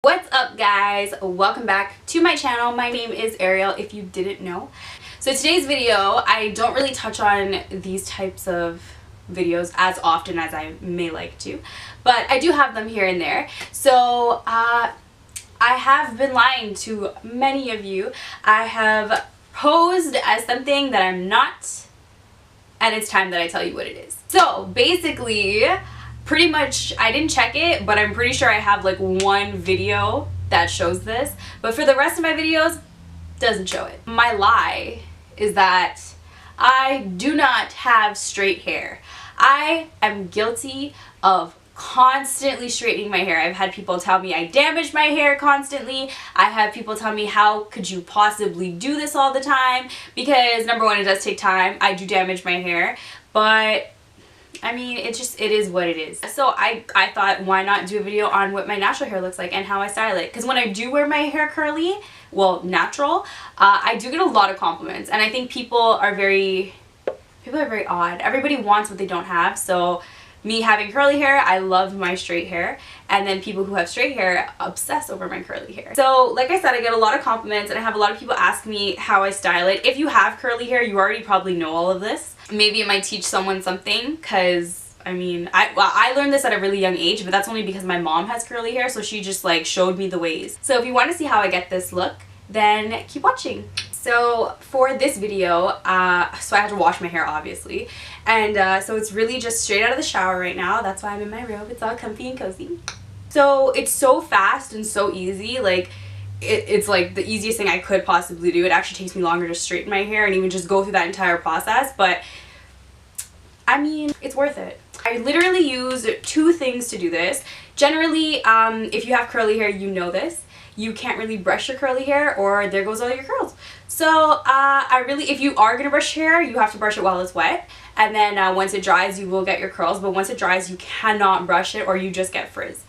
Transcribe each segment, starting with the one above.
What's up, guys? Welcome back to my channel. My name is Ariel, if you didn't know. So today's video, I don't really touch on these types of videos as often as I may like to, but I do have them here and there. So I have been lying to many of you. I have posed as something that I'm not, and it's time that I tell you what it is. So basically, pretty much, I didn't check it, but I'm pretty sure I have like one video that shows this, but for the rest of my videos, doesn't show it. My lie is that I do not have straight hair. I am guilty of constantly straightening my hair. I've had people tell me I damage my hair constantly. I have people tell me, how could you possibly do this all the time? Because number one, it does take time. I do damage my hair, but I mean, it is what it is. So I thought, why not do a video on what my natural hair looks like and how I style it? Because when I do wear my hair curly, well, natural, I do get a lot of compliments, and I think people are very odd. Everybody wants what they don't have. So me having curly hair, I love my straight hair, and then people who have straight hair obsess over my curly hair. So like I said, I get a lot of compliments, and I have a lot of people ask me how I style it. If you have curly hair, you already probably know all of this. Maybe it might teach someone something, because I mean, I learned this at a really young age, but that's only because my mom has curly hair, so she just like showed me the ways. So if you want to see how I get this look, then keep watching. So for this video, so I have to wash my hair, obviously, and so it's really just straight out of the shower right now. That's why I'm in my robe. It's all comfy and cozy. So it's so fast and so easy. Like it's like the easiest thing I could possibly do. It actually takes me longer to straighten my hair and even just go through that entire process, but I mean, it's worth it. I literally use two things to do this. Generally, if you have curly hair, you know this. You can't really brush your curly hair, or there goes all your curls. So if you are gonna brush your hair, you have to brush it while it's wet, and then once it dries, you will get your curls, but once it dries, you cannot brush it or you just get frizz.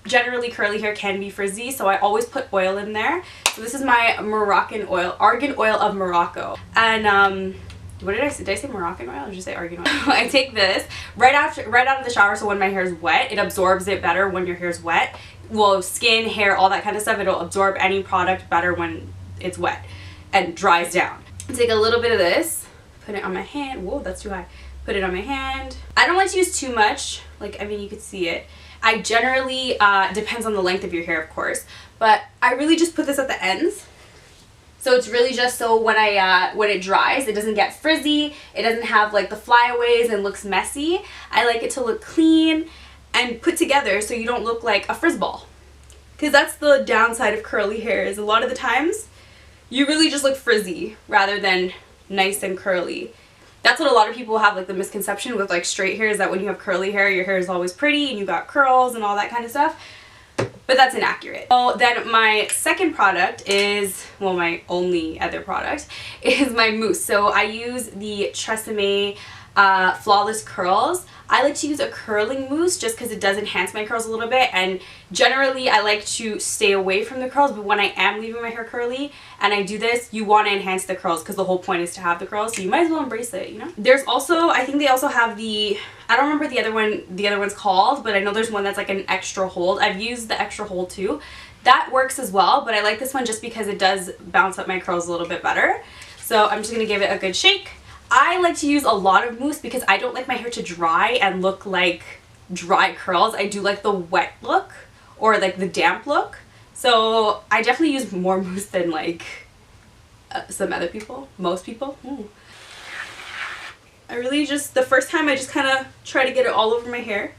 Generally, curly hair can be frizzy, so I always put oil in there. So this is my Moroccan oil, Argan Oil of Morocco. And what did I say? Did I say Moroccan oil or did you say Argan oil? I take this right out of the shower, so when my hair is wet, it absorbs it better when your hair is wet. Well, skin, hair, all that kind of stuff, it'll absorb any product better when it's wet and dries down. Take a little bit of this, put it on my hand. Whoa, that's too high. Put it on my hand. I don't like to use too much. Like, I mean, you could see it. I generally, depends on the length of your hair, of course, but I really just put this at the ends. So it's really just so when it dries, it doesn't get frizzy, it doesn't have like the flyaways and looks messy. I like it to look clean and put together so you don't look like a frizz ball. Because that's the downside of curly hair, is a lot of the times you really just look frizzy rather than nice and curly. That's what a lot of people have, like the misconception with like straight hair, is that when you have curly hair, your hair is always pretty and you got curls and all that kind of stuff. But that's inaccurate. So then my second product is, well, my only other product is my mousse. So I use the Tresemme Flawless Curls. I like to use a curling mousse just because it does enhance my curls a little bit, and generally I like to stay away from the curls, but when I am leaving my hair curly and I do this, you want to enhance the curls because the whole point is to have the curls, so you might as well embrace it, you know? There's also, I think they also have the, I don't remember the other one's called, but I know there's one that's like an extra hold. I've used the extra hold too. That works as well, but I like this one just because it does bounce up my curls a little bit better. So I'm just going to give it a good shake. I like to use a lot of mousse because I don't like my hair to dry and look like dry curls. I do like the wet look or like the damp look. So I definitely use more mousse than like some other people, most people. Ooh. I really just, the first time I just kind of try to get it all over my hair.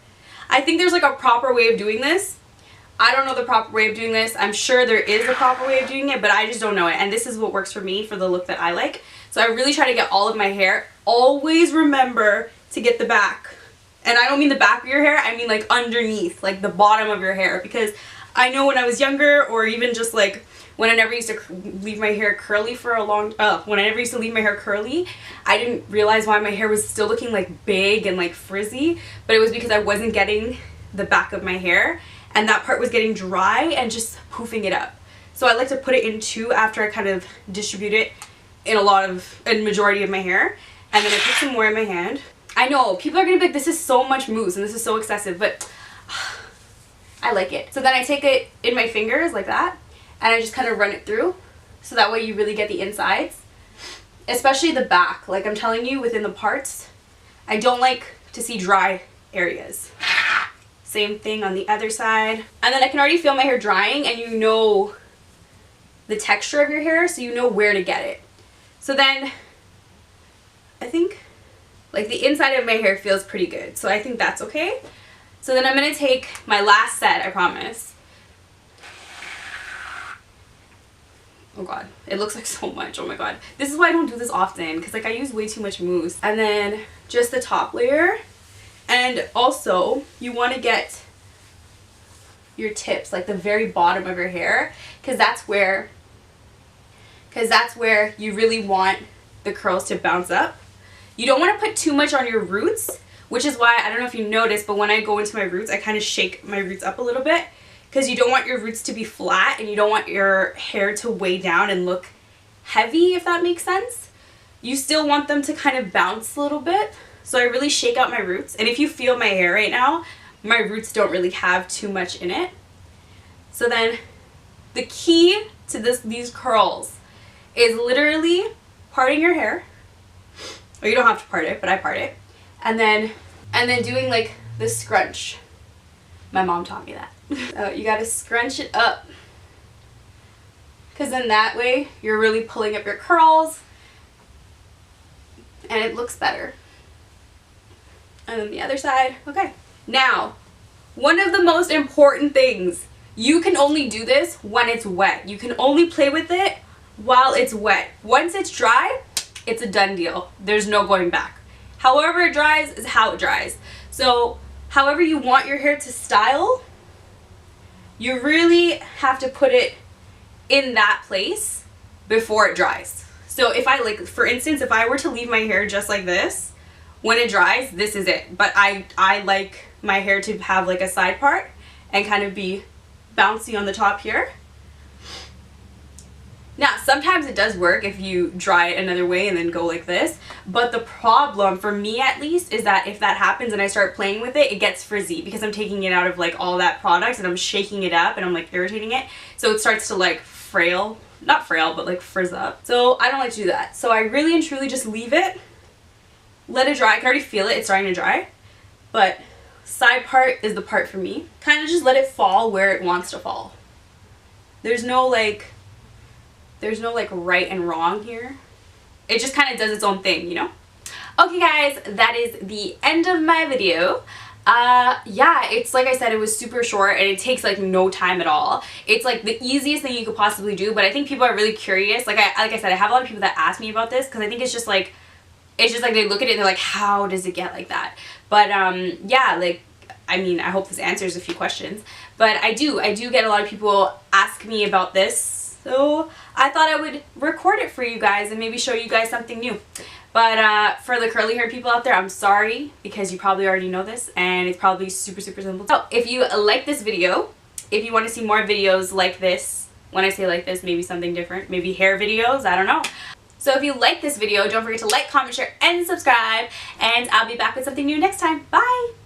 I think there's like a proper way of doing this. I don't know the proper way of doing this. I'm sure there is a proper way of doing it, but I just don't know it. And this is what works for me for the look that I like. So I really try to get all of my hair. Always remember to get the back. And I don't mean the back of your hair, I mean like underneath, like the bottom of your hair. Because I know when I was younger, or even just like when I never used to leave my hair curly for a long, when I never used to leave my hair curly, I didn't realize why my hair was still looking like big and like frizzy. But it was because I wasn't getting the back of my hair, and that part was getting dry and just poofing it up. So I like to put it in two after I kind of distribute it in a majority of my hair, and then I put some more in my hand. I know people are gonna be like, this is so much mousse and this is so excessive, but I like it. So then I take it in my fingers like that, and I just kind of run it through, so that way you really get the insides, especially the back. Like I'm telling you, within the parts, I don't like to see dry areas. Same thing on the other side. And then I can already feel my hair drying, and you know the texture of your hair, so you know where to get it. So then I think like the inside of my hair feels pretty good, so I think that's okay. So then I'm gonna take my last set, I promise. Oh god, it looks like so much. Oh my god. This is why I don't do this often, because like I use way too much mousse. And then just the top layer. And also you want to get your tips, like the very bottom of your hair, because that's where you really want the curls to bounce up. You don't want to put too much on your roots, which is why, I don't know if you noticed, but when I go into my roots, I kind of shake my roots up a little bit, because you don't want your roots to be flat, and you don't want your hair to weigh down and look heavy, if that makes sense. You still want them to kind of bounce a little bit. So I really shake out my roots, and if you feel my hair right now, my roots don't really have too much in it. So then the key to these curls is literally parting your hair. Or you don't have to part it, but I part it. And then doing like the scrunch. My mom taught me that. You gotta scrunch it up, because then that way you're really pulling up your curls and it looks better. And then the other side. Okay. Now, one of the most important things, you can only do this when it's wet. You can only play with it while it's wet. Once it's dry, it's a done deal. There's no going back. However it dries is how it dries. So however you want your hair to style, you really have to put it in that place before it dries. So if I, like, for instance, if I were to leave my hair just like this, when it dries, this is it. But I like my hair to have like a side part and kind of be bouncy on the top here. Now, sometimes it does work if you dry it another way and then go like this, but the problem, for me at least, is that if that happens and I start playing with it, it gets frizzy, because I'm taking it out of like all that product and I'm shaking it up and I'm like irritating it, so it starts to like not frail, but like frizz up. So I don't like to do that. So I really and truly just leave it, let it dry. I can already feel it, it's starting to dry, but side part is the part for me. Kind of just let it fall where it wants to fall. There's no like right and wrong here. It just kind of does its own thing, you know? Okay guys, that is the end of my video. Yeah, it's like I said, it was super short and it takes like no time at all. It's like the easiest thing you could possibly do, but I think people are really curious. Like I said, I have a lot of people that ask me about this, because I think it's just like they look at it and they're like, how does it get like that? But yeah, like, I mean, I hope this answers a few questions, but I do get a lot of people ask me about this, so I thought I would record it for you guys and maybe show you guys something new. But for the curly hair people out there, I'm sorry, because you probably already know this and it's probably super simple. So if you like this video, if you want to see more videos like this, when I say like this, maybe something different, maybe hair videos, I don't know. So if you like this video, don't forget to like, comment, share, and subscribe, and I'll be back with something new next time. Bye!